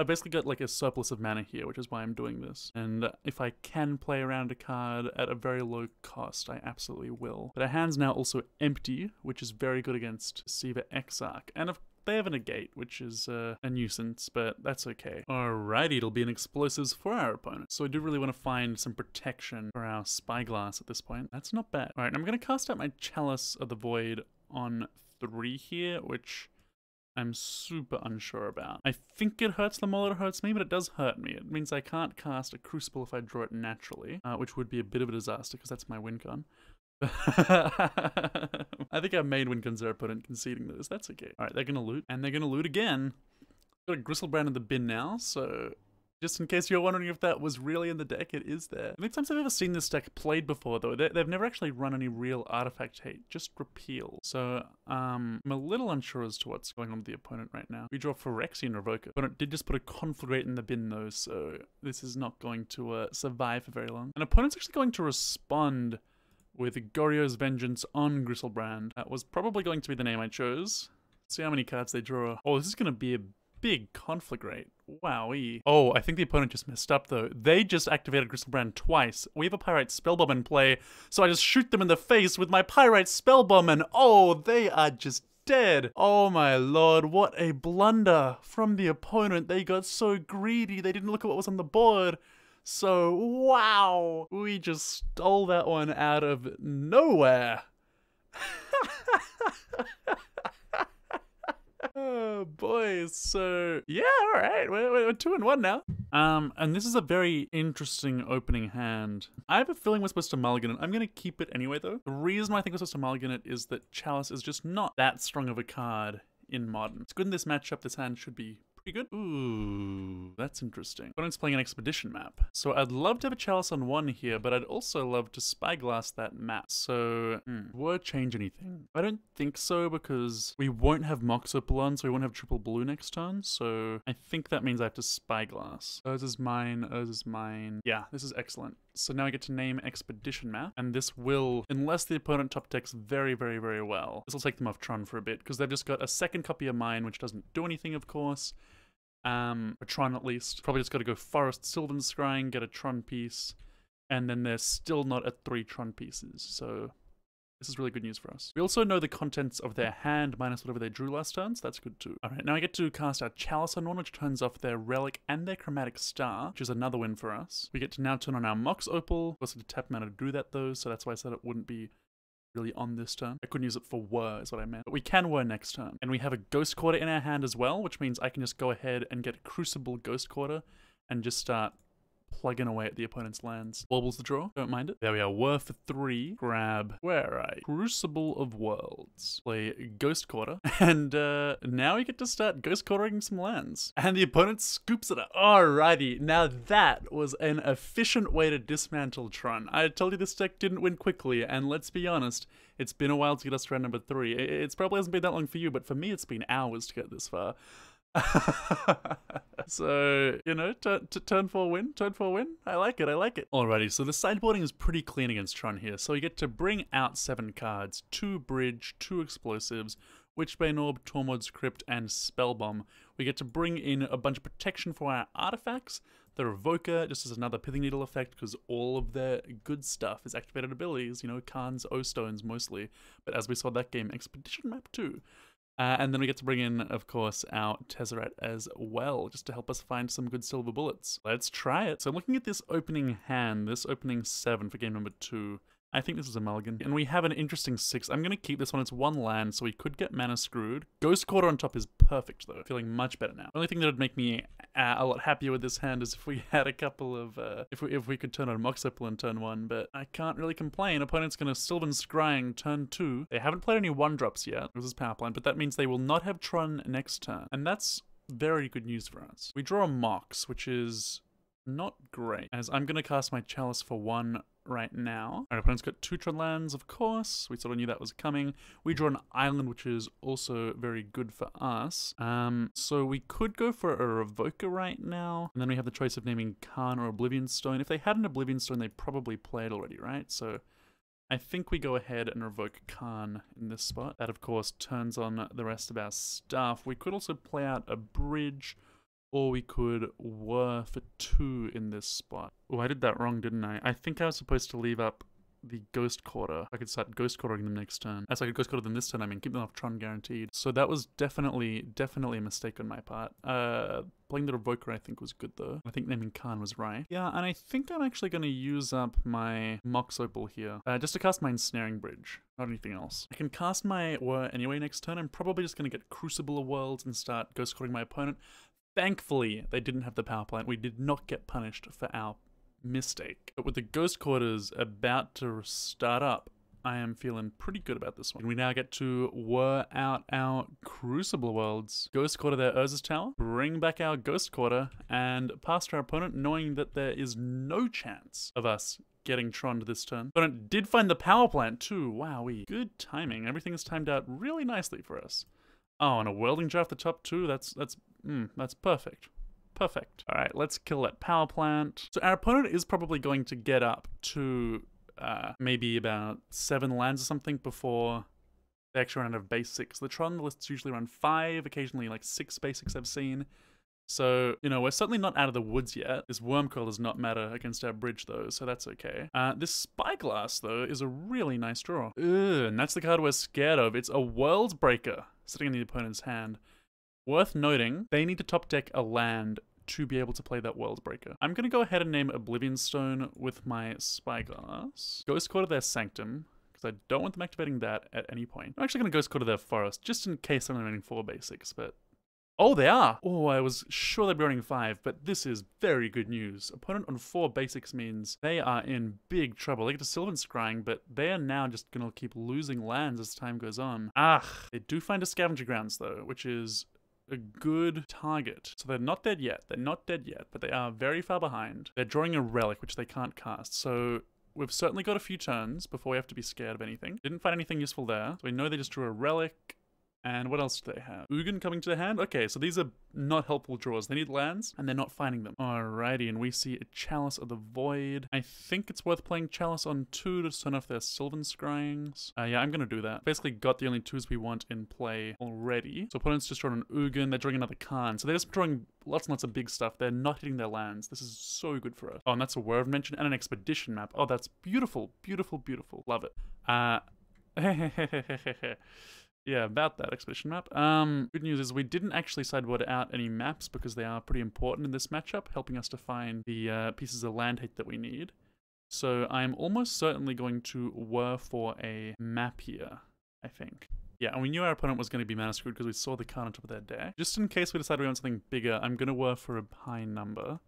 basically got like a surplus of mana here, which is why I'm doing this. And if I can play around a card at a very low cost, I absolutely will. But our hand's now also empty, which is very good against Deceiver Exarch. And if they have a negate, which is a nuisance, but that's okay. Alrighty, it'll be an explosives for our opponent. So I do really want to find some protection for our Spyglass at this point. That's not bad. Alright, I'm going to cast out my Chalice of the Void on 3 here, which I'm super unsure about. I think it hurts them more than it hurts me, but it does hurt me. It means I can't cast a Crucible if I draw it naturally, which would be a bit of a disaster because that's my win con. I think our main win con's our opponent conceding this. That's okay. Alright, they're gonna loot, and they're gonna loot again. Got a Griselbrand in the bin now, so just in case you're wondering if that was really in the deck, it is there. The only times I've ever seen this deck played before, though, they've never actually run any real artifact hate, just repeal. So, I'm a little unsure as to what's going on with the opponent right now. We draw Phyrexian Revoker. Opponent did just put a Conflagrate in the bin, though, so this is not going to survive for very long. And opponent's actually going to respond with Goryos Vengeance on Griselbrand. That was probably going to be the name I chose. Let's see how many cards they draw. Oh, this is going to be a big Conflagrate. Wowee. Oh, I think the opponent just messed up though. They just activated Griselbrand twice. We have a Pyrite Spellbomb in play, so I just shoot them in the face with my Pyrite Spellbomb and oh, they are just dead. Oh my lord, what a blunder from the opponent. They got so greedy, they didn't look at what was on the board. So, wow, we just stole that one out of nowhere. Oh boy, so yeah, all right, we're 2-1 now. And this is a very interesting opening hand. I have a feeling we're supposed to mulligan it. I'm gonna keep it anyway though. The reason why I think we're supposed to mulligan it is that Chalice is just not that strong of a card in Modern. It's good in this matchup. This hand should be pretty good. Ooh, that's interesting. Opponent's playing an Expedition map. So I'd love to have a Chalice on 1 here, but I'd also love to Spyglass that map. So, would it change anything? I don't think so, because we won't have Mox Opal on, so we won't have triple blue next turn. So I think that means I have to Spyglass. Ours is mine, ours is mine. Yeah, this is excellent. So now I get to name Expedition map, and this will, unless the opponent top decks very, very, very well, this will take them off Tron for a bit, because they've just got a second copy of mine, which doesn't do anything, of course. A Tron at least. Probably just got to go Forest Sylvan Scrying, get a Tron piece, and then they're still not at 3 Tron pieces, so This is really good news for us. We also know the contents of their hand minus whatever they drew last turn, so that's good too. Alright, now I get to cast our Chalice on one, which turns off their Relic and their Chromatic Star, which is another win for us. We get to now turn on our Mox Opal. Of course, I had to tap mana to do that though, so that's why I said it wouldn't be really on this turn. I couldn't use it for Whir, is what I meant. But we can Whir next turn. And we have a Ghost Quarter in our hand as well, which means I can just go ahead and get Crucible Ghost Quarter and just start plugging away at the opponent's lands. Bauble's the draw, don't mind it. There we are, Whir for 3, grab, where are I? Crucible of Worlds. Play Ghost Quarter, and now we get to start Ghost Quartering some lands. And the opponent scoops it up. Alrighty, now that was an efficient way to dismantle Tron. I told you this deck didn't win quickly, and let's be honest, it's been a while to get us to round number 3. It probably hasn't been that long for you, but for me it's been hours to get this far. So, you know, turn 4 win, I like it, Alrighty, so the sideboarding is pretty clean against Tron here, so we get to bring out 7 cards, 2 Bridge, 2 Explosives, Witchbane Orb, Tormod's Crypt, and Spellbomb. We get to bring in a bunch of protection for our artifacts, the Revoker, just as another Pithing Needle effect, because all of their good stuff is activated abilities, you know, Khan's O-Stones mostly, but as we saw that game, Expedition Map 2. And then we get to bring in, of course, our Tezzeret as well, just to help us find some good silver bullets. Let's try it. So looking at this opening hand, this opening 7 for game number 2, I think this is a mulligan. And we have an interesting 6. I'm going to keep this one. It's 1 land, so we could get mana screwed. Ghost Quarter on top is perfect, though. Feeling much better now. The only thing that would make me a lot happier with this hand is if we had a couple of, if we could turn on Mox Opal in turn 1, but I can't really complain. Opponent's going to Sylvan Scrying turn 2. They haven't played any 1-drops yet. This is power plant, but that means they will not have Tron next turn. And that's very good news for us. We draw a Mox, which is not great, as I'm going to cast my Chalice for 1 right now. Our opponent's got 2 Tron lands, of course. We sort of knew that was coming. We draw an island, which is also very good for us. So we could go for a Revoker right now, and then we have the choice of naming Khan or Oblivion Stone. If they had an Oblivion Stone, they probably played already, right? So I think we go ahead and revoke Khan in this spot. That, of course, turns on the rest of our stuff. We could also play out a Bridge, or we could Whir for 2 in this spot. Oh, I did that wrong, didn't I? I think I was supposed to leave up the Ghost Quarter. I could start Ghost Quartering them next turn. As I could Ghost Quarter them this turn, I mean, keep them off Tron guaranteed. So that was definitely a mistake on my part. Playing the Revoker, I think, was good, though. I think naming Khan was right. Yeah, and I think I'm actually going to use up my Mox Opal here, just to cast my Ensnaring Bridge, not anything else. I can cast my Whir anyway next turn. I'm probably just going to get Crucible of Worlds and start Ghost Quartering my opponent. Thankfully, they didn't have the power plant. We did not get punished for our mistake. But with the Ghost Quarters about to start up, I am feeling pretty good about this one. We now get to Whir out our Crucible of Worlds, Ghost Quarter their Urza's Tower, bring back our Ghost Quarter, and pass to our opponent, knowing that there is no chance of us getting Tron to this turn. Opponent did find the power plant too. Wowee. Good timing. Everything is timed out really nicely for us. Oh, and a Welding Jar at the top too. That's perfect. Perfect. All right, let's kill that power plant. So our opponent is probably going to get up to maybe about 7 lands or something before they actually run out of basics. The Tron lists usually run 5, occasionally like 6 basics I've seen. So, you know, we're certainly not out of the woods yet. This Wormcoil does not matter against our Bridge, though, so that's okay. This Spyglass, though, is a really nice draw. Ugh, and that's the card we're scared of. It's a Worlds Breaker sitting in the opponent's hand. Worth noting, they need to top deck a land to be able to play that Worlds Breaker. I'm going to go ahead and name Oblivion Stone with my Spyglass. Ghost Quarter their Sanctum, because I don't want them activating that at any point. I'm actually going to Ghost Quarter their Forest, just in case I'm running 4 basics, but... Oh, they are! Oh, I was sure they'd be running 5, but this is very good news. Opponent on 4 basics means they are in big trouble. They get to Sylvan Scrying, but they are now just gonna keep losing lands as time goes on. They do find a Scavenger Grounds, though, which is a good target. So they're not dead yet. They're not dead yet, but they are very far behind. They're drawing a Relic, which they can't cast, so we've certainly got a few turns before we have to be scared of anything. Didn't find anything useful there, so we know they just drew a Relic. And what else do they have? Ugin coming to the hand? Okay, so these are not helpful draws. They need lands, and they're not finding them. Alrighty, and we see a Chalice of the Void. I think it's worth playing Chalice on 2 to turn off their Sylvan Scryings. Yeah, I'm gonna do that. Basically got the only 2s we want in play already. So opponent's just drawing an Ugin, they're drawing another Khan. So they're just drawing lots and lots of big stuff. They're not hitting their lands. This is so good for us. Oh, and that's a Whir of Invention and an Expedition map. Oh, that's beautiful, beautiful, beautiful. Love it. Yeah, about that expedition map. Good news is we didn't actually sideboard out any maps because they are pretty important in this matchup, helping us to find the pieces of land hate that we need. So I'm almost certainly going to whir for a map here, I think. Yeah, and we knew our opponent was going to be mana screwed because we saw the card on top of their deck. Just in case we decide we want something bigger, I'm going to whir for a high number.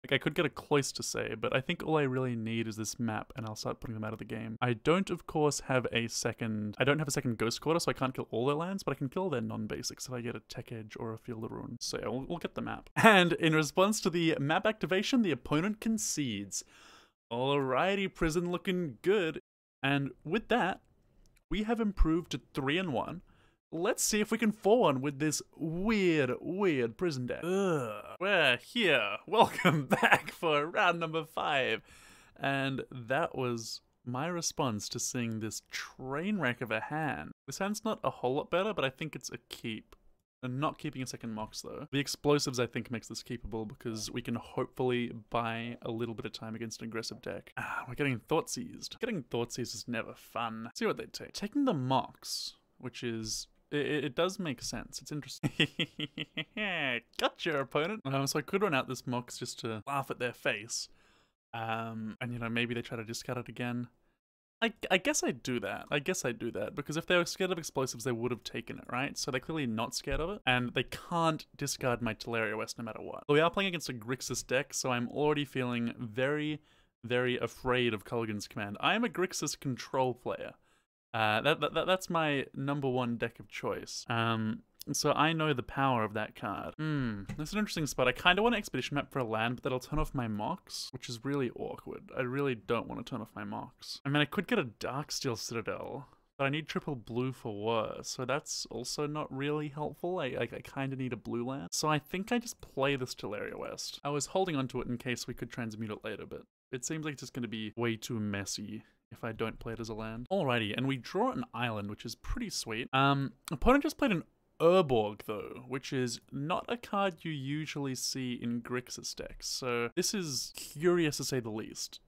Like, I could get a Cloister, say, but I think all I really need is this map, and I'll start putting them out of the game. I don't, of course, have a second Ghost Quarter, so I can't kill all their lands, but I can kill their non-basics if I get a Tech Edge or a Field of Ruin. So yeah, we'll get the map. And in response to the map activation, the opponent concedes. Alrighty, Prison looking good. And with that, we have improved to 3-1. Let's see if we can 4-1 with this weird prison deck. We're here. Welcome back for round number 5. And that was my response to seeing this train wreck of a hand. This hand's not a whole lot better, but I think it's a keep. And not keeping a second Mox though. The explosives I think makes this keepable because we can hopefully buy a little bit of time against an aggressive deck. We're getting Thought Seized. Getting Thought Seized is never fun. Let's see what they take. Taking the Mox, which is... It does make sense. It's interesting. Gotcha, opponent. So I could run out this Mox just to laugh at their face. And you know, maybe they try to discard it again. I guess I'd do that. Because if they were scared of explosives, they would have taken it, right? So they're clearly not scared of it. And they can't discard my Teleria West no matter what. But we are playing against a Grixis deck, so I'm already feeling very, very afraid of Culligan's Command. I am a Grixis Control player. That's my #1 deck of choice. So I know the power of that card. That's an interesting spot. I kind of want an expedition map for a land, but that'll turn off my Mox, which is really awkward. I really don't want to turn off my Mox. I mean, I could get a Darksteel Citadel, but I need triple blue for Whir, so that's also not really helpful. I kind of need a blue land. So I think I just play this Teleria West. I was holding onto it in case we could transmute it later, but it seems like it's just going to be way too messy if I don't play it as a land. Alrighty, and we draw an island, which is pretty sweet. Opponent just played an Urborg though, which is not a card you usually see in Grixis decks, so this is curious to say the least.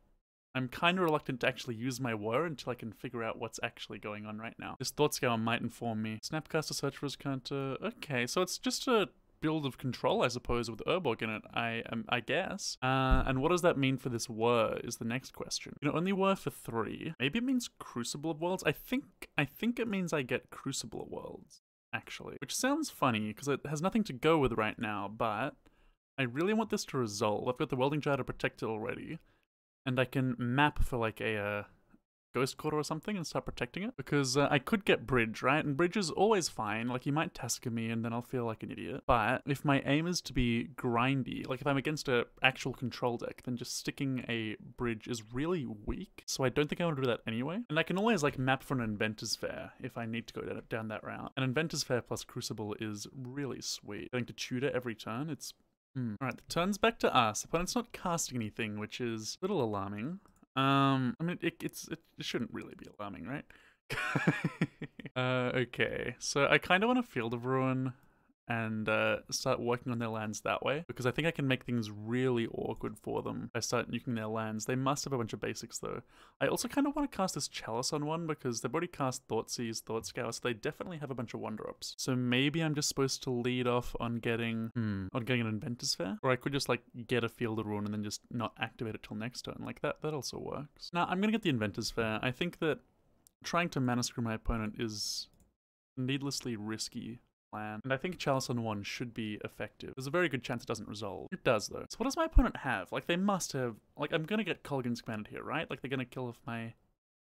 I'm kind of reluctant to actually use my Whir until I can figure out what's actually going on right now. This Thoughtscour might inform me. Snapcaster, Search for his counter. Okay, so it's just a build of control, I suppose, with Urborg in it, I guess. And what does that mean for this Whir is the next question. You know, only Whir for 3. Maybe it means Crucible of Worlds. I think it means I get Crucible of Worlds, actually. Which sounds funny, because it has nothing to go with right now, but I really want this to resolve. I've got the Welding Jar to protect it already, and I can map for like a Ghost Quarter or something and start protecting it, because I could get Bridge, right? And Bridge is always fine. Like, you might Tasker me and then I'll feel like an idiot. But if my aim is to be grindy, like if I'm against an actual control deck, then just sticking a Bridge is really weak. So I don't think I want to do that anyway. And I can always like map for an Inventors Fair if I need to go down that route. An Inventors Fair plus Crucible is really sweet. Going to tutor every turn, it's... Alright, the turn's back to us. Opponent's not casting anything, which is a little alarming. I mean, it shouldn't really be alarming, right? Okay, so I kind of want a Field of Ruin and start working on their lands that way, because I think I can make things really awkward for them if I start nuking their lands. They must have a bunch of basics though. I also kind of want to cast this Chalice on one, because they've already cast Thoughtseize, Thoughtscour, so they definitely have a bunch of Wonder-Ups. So maybe I'm just supposed to lead off on getting an Inventors Fair? Or I could just like get a Field of Ruin and then just not activate it till next turn. Like that also works. Now I'm gonna get the Inventors Fair. I think that trying to mana screw my opponent is needlessly risky plan, and I think Chalice on 1 should be effective. There's a very good chance it doesn't resolve. It does though. So what does my opponent have? Like, they must have... Like, I'm gonna get Culligan's Command here, right? Like, they're gonna kill off my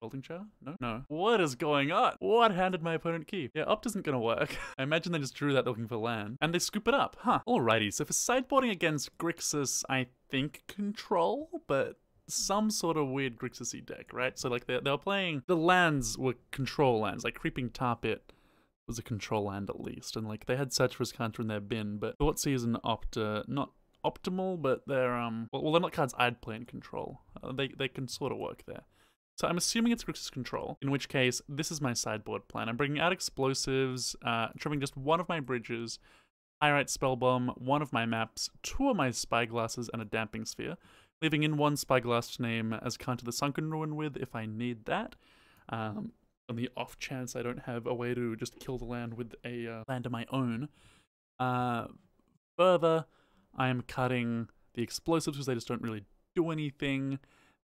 Welding Jar? No? No. What is going on? What hand did my opponent keep? Yeah, Opt isn't gonna work. I imagine they just drew that looking for land. And they scoop it up, huh? Alrighty, so for sideboarding against Grixis, I think Control, but some sort of weird Grixis-y deck, right? So like, they were playing... The lands were control lands, like Creeping Tar Pit was a control land at least, and like they had Search for his counter in their bin, but Thoughtseize and Opt not optimal, but they're well, they're not cards I'd play in control. They can sort of work there. So I'm assuming it's Grixis Control, in which case this is my sideboard plan. I'm bringing out explosives, trimming just one of my bridges, Pyrite Spellbomb, one of my maps, 2 of my Spyglasses, and a Damping Sphere, leaving in 1 Spyglass to name as counter the Sunken Ruin with if I need that. on the off chance I don't have a way to just kill the land with a land of my own. Further, I am cutting the explosives because they just don't really do anything.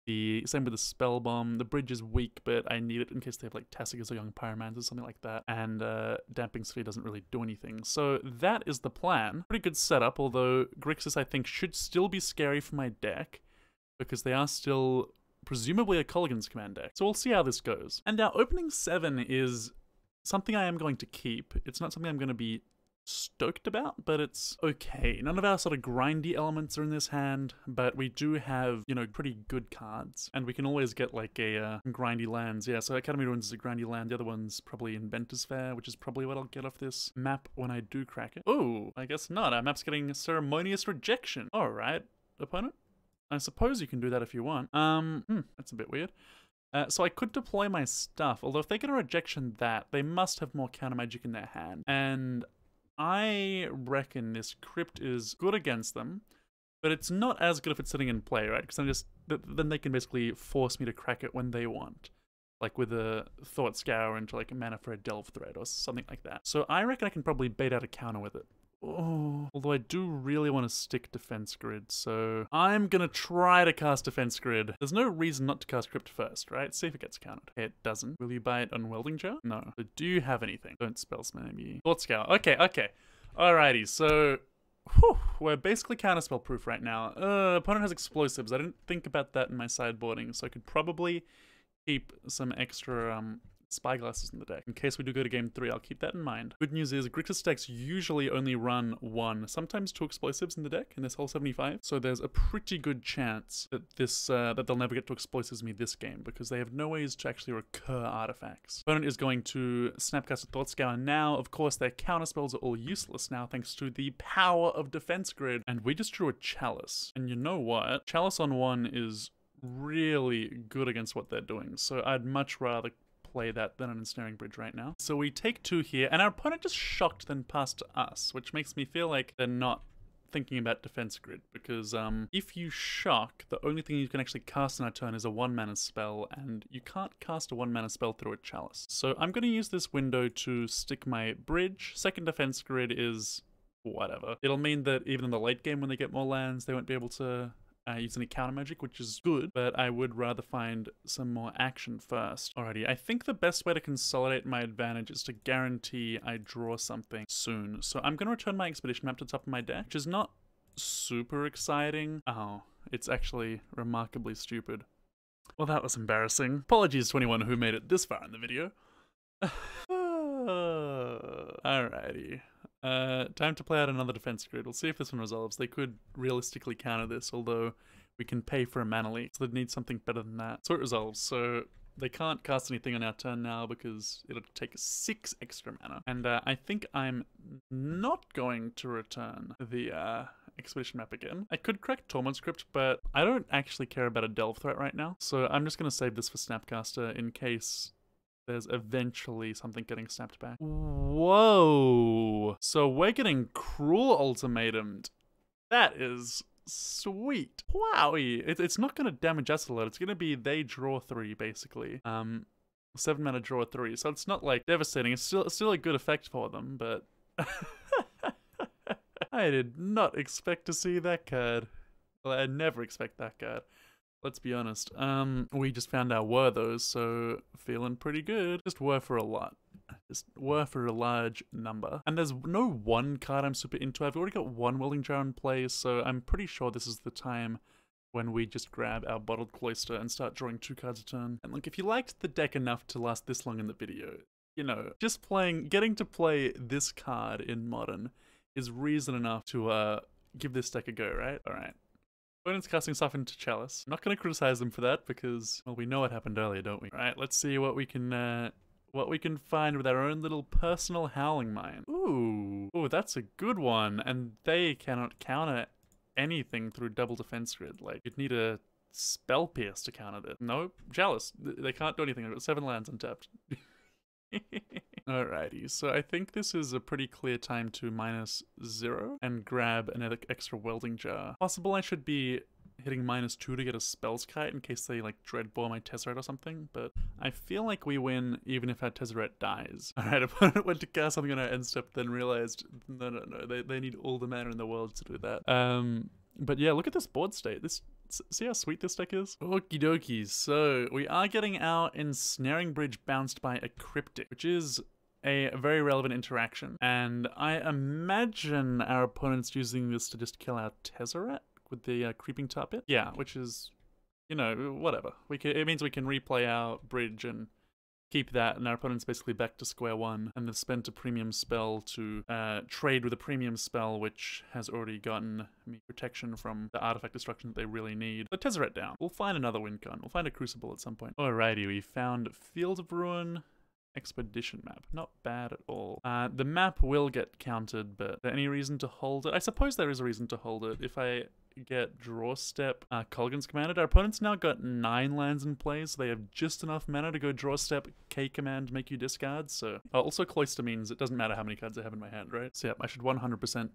The same with the Spellbomb. The bridge is weak, but I need it in case they have like Tassigas or Young Pyromancers or something like that. And Damping Sphere doesn't really do anything. So that is the plan. Pretty good setup, although Grixis I think should still be scary for my deck because they are still presumably a Kolaghan's command deck. So we'll see how this goes. And our opening 7 is something I am going to keep. It's not something I'm going to be stoked about, but it's okay. None of our sort of grindy elements are in this hand, but we do have, you know, pretty good cards. And we can always get like a grindy lands. Yeah, so Academy Ruins is a grindy land. The other one's probably Inventors Fair, which is probably what I'll get off this map when I do crack it. Oh, I guess not. Our map's getting Ceremonious Rejection. All right, opponent. I suppose you can do that if you want. That's a bit weird. So I could deploy my stuff, although if they get a rejection that, they must have more counter magic in their hand. And I reckon this Crypt is good against them, but it's not as good if it's sitting in play, right? Because then they can basically force me to crack it when they want. Like with a Thought Scour into like a mana for a Delve Thread or something like that. So I reckon I can probably bait out a counter with it. Oh, although I do really want to stick Defense Grid, so I'm gonna try to cast Defense Grid. There's no reason not to cast Crypt first, right? See if it gets countered. It doesn't. Will you buy it on Welding Jar? No. So do you have anything? Don't spell maybe. Thought Scour. Okay. Alrighty, so we're basically counterspell proof right now. Opponent has explosives. I didn't think about that in my sideboarding, so I could probably keep some extra Spyglasses in the deck. In case we do go to game 3, I'll keep that in mind. Good news is Grixis decks usually only run 1, sometimes 2 explosives in the deck in this whole 75. So there's a pretty good chance that that they'll never get to explosives me this game because they have no ways to actually recur artifacts. Opponent is going to Snapcast a Thought Scour now. Of course, their counter spells are all useless now thanks to the power of Defense Grid. And we just drew a Chalice. And you know what? Chalice on 1 is really good against what they're doing. So I'd much rather play that than an Ensnaring Bridge right now. So we take 2 here, and our opponent just shocked then passed to us, which makes me feel like they're not thinking about Defense Grid, because if you shock, the only thing you can actually cast on a turn is a 1-mana spell, and you can't cast a 1-mana spell through a Chalice. So I'm going to use this window to stick my Bridge. Second Defense Grid is whatever. It'll mean that even in the late game when they get more lands, they won't be able to use any counter magic, which is good, but I would rather find some more action first. Alrighty, I think the best way to consolidate my advantage is to guarantee I draw something soon. So I'm going to return my Expedition map to the top of my deck, which is not super exciting. Oh, it's actually remarkably stupid. Well, that was embarrassing. Apologies to anyone who made it this far in the video. Alrighty. Time to play out another Defense Grid. We'll see if this one resolves. They could realistically counter this, although we can pay for a mana leak, so they'd need something better than that. So it resolves, so they can't cast anything on our turn now because it'll take 6 extra mana. And I think I'm not going to return the Expedition map again. I could crack Tormod's Crypt, but I don't actually care about a Delve threat right now, so I'm just going to save this for Snapcaster in case there's eventually something getting snapped back. Whoa! So we're getting Cruel Ultimatumed. That is sweet. Wowie! It's not going to damage us a lot. It's going to be they draw 3, basically. 7 mana draw 3. So it's not like devastating. It's still a good effect for them, but I did not expect to see that card. Well, I never expect that card. Let's be honest. We just found our Whir though, so feeling pretty good. Just Whir for a lot. Just Whir for a large number. And there's no one card I'm super into. I've already got 1 Welding Jar in play, so I'm pretty sure this is the time when we just grab our Bottled Cloister and start drawing 2 cards a turn. And look, if you liked the deck enough to last this long in the video, you know, just getting to play this card in Modern is reason enough to give this deck a go, right? Alright. Opponent's casting stuff into Chalice. I'm not going to criticize them for that because, well, we know what happened earlier, don't we? Alright, let's see what we can find with our own little personal Howling Mine. Ooh, that's a good one. And they cannot counter anything through double Defense Grid. Like, you'd need a Spell Pierce to counter that. Nope, Chalice. They can't do anything. I've got 7 lands untapped. Alrighty, so I think this is a pretty clear time to -0 and grab another extra Welding Jar. Possible I should be hitting -2 to get a Spells Kite in case they like Dreadbore my Tezzeret or something, but I feel like we win even if our Tezzeret dies. Alright, opponent went to cast something on our end step, then realized, no, they need all the mana in the world to do that. But yeah, look at this board state. See how sweet this deck is? Okie dokie, so we are getting our Ensnaring Bridge bounced by a Cryptic, which is a very relevant interaction. And I imagine our opponent's using this to just kill our Tezzeret with the creeping top bit. Yeah, which is, you know, whatever. It means we can replay our bridge and keep that, and our opponent's basically back to square one, and they've spent a premium spell to trade with a premium spell which has already gotten me protection from the artifact destruction that they really need. The Tezzeret down. We'll find another win con. We'll find a Crucible at some point. Alrighty, we found Field of Ruin Expedition map. Not bad at all. The map will get counted, but is there any reason to hold it? I suppose there is a reason to hold it. If I get Draw Step Kolaghan's commanded, our opponent's now got 9 lands in play, so they have just enough mana to go Draw Step, K command, make you discard, so... also Cloister means it doesn't matter how many cards I have in my hand, right? So yeah, I should 100%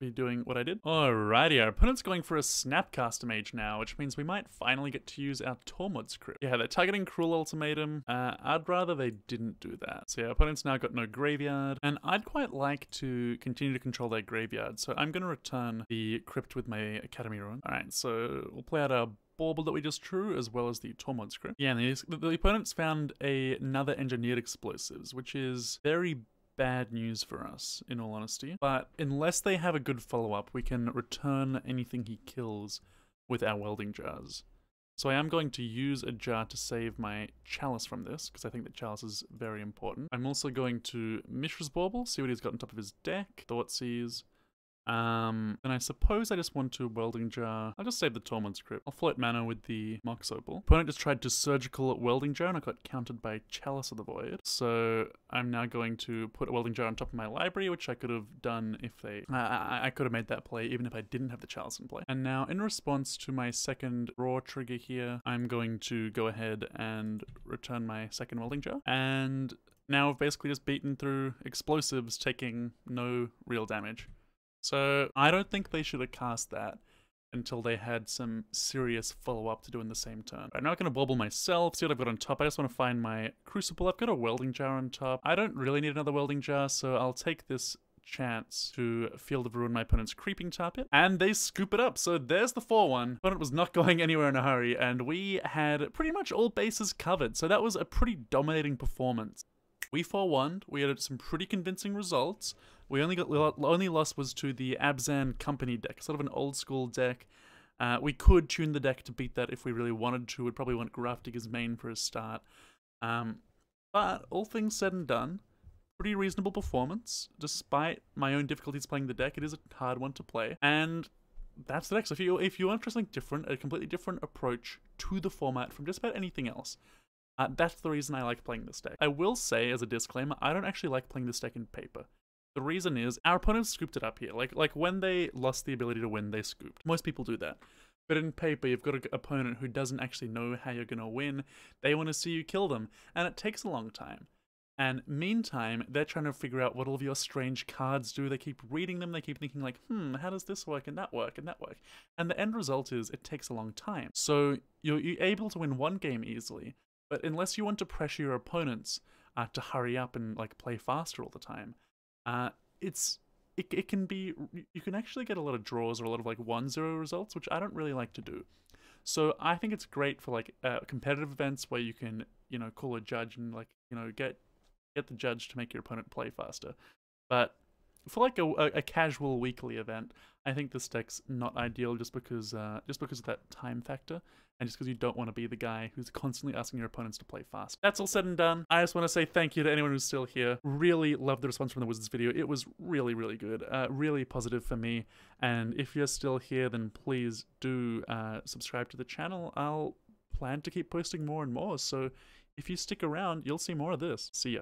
be doing what I did. Alrighty, our opponent's going for a Snapcaster Mage now, which means we might finally get to use our Tormod's Crypt. Yeah, they're targeting Cruel Ultimatum. I'd rather they didn't do that. So yeah, our opponent's now got no graveyard, and I'd quite like to continue to control their graveyard, so I'm going to return the Crypt with my Academy Ruin. Alright, so we'll play out our Bauble that we just drew, as well as the Tormod's Crypt. Yeah, and the opponent's found another Engineered Explosives, which is very bad news for us, in all honesty. But unless they have a good follow-up, we can return anything he kills with our Welding Jars. So I am going to use a jar to save my Chalice from this, because I think that Chalice is very important. I'm also going to Mishra's Bauble, see what he's got on top of his deck. Thoughtseize. And I suppose I just want to Welding Jar. I'll just save the Tormod's Crypt. I'll float mana with the Mox Opal. Opponent just tried to Surgical Welding Jar and I got countered by Chalice of the Void. So I'm now going to put a Welding Jar on top of my library, which I could have done if they... I could have made that play even if I didn't have the Chalice in play. And now in response to my second raw trigger here, I'm going to go ahead and return my second Welding Jar. And now I've basically just beaten through explosives, taking no real damage. So I don't think they should have cast that until they had some serious follow-up to do in the same turn. I'm not going to Bauble myself, see what I've got on top. I just want to find my Crucible. I've got a Welding Jar on top. I don't really need another Welding Jar, so I'll take this chance to Field of Ruin my opponent's Creeping Target, and they scoop it up. So there's the 4-1. Opponent was not going anywhere in a hurry, and we had pretty much all bases covered. So that was a pretty dominating performance. We 4-1'd, we had some pretty convincing results. We only loss was to the Abzan company deck, sort of an old school deck. We could tune the deck to beat that if we really wanted to. We'd probably want Grafdigger's main for a start. But all things said and done, pretty reasonable performance. Despite my own difficulties playing the deck, it is a hard one to play. And that's the deck. So if you want to try something different, a completely different approach to the format from just about anything else, that's the reason I like playing this deck. I will say, as a disclaimer, I don't actually like playing this deck in paper. The reason is, our opponents scooped it up here. Like when they lost the ability to win, they scooped. Most people do that. But in paper, you've got an opponent who doesn't actually know how you're going to win. They want to see you kill them. And it takes a long time. And meantime, they're trying to figure out what all of your strange cards do. They keep reading them. They keep thinking like, how does this work and that work and that work? And the end result is it takes a long time. So you're able to win one game easily. But unless you want to pressure your opponents to hurry up and like play faster all the time, it can be, you can actually get a lot of draws or a lot of like 1-0 results, which I don't really like to do. So I think it's great for like competitive events where you can, you know, call a judge and like, you know, get the judge to make your opponent play faster. But for like a casual weekly event, I think this deck's not ideal just because of that time factor, and just because you don't want to be the guy who's constantly asking your opponents to play fast. That's all said and done. I just want to say thank you to anyone who's still here. Really loved the response from the Wizards video. It was really, really good. Really positive for me. And if you're still here, then please do subscribe to the channel. I'll plan to keep posting more and more. So if you stick around, you'll see more of this. See ya.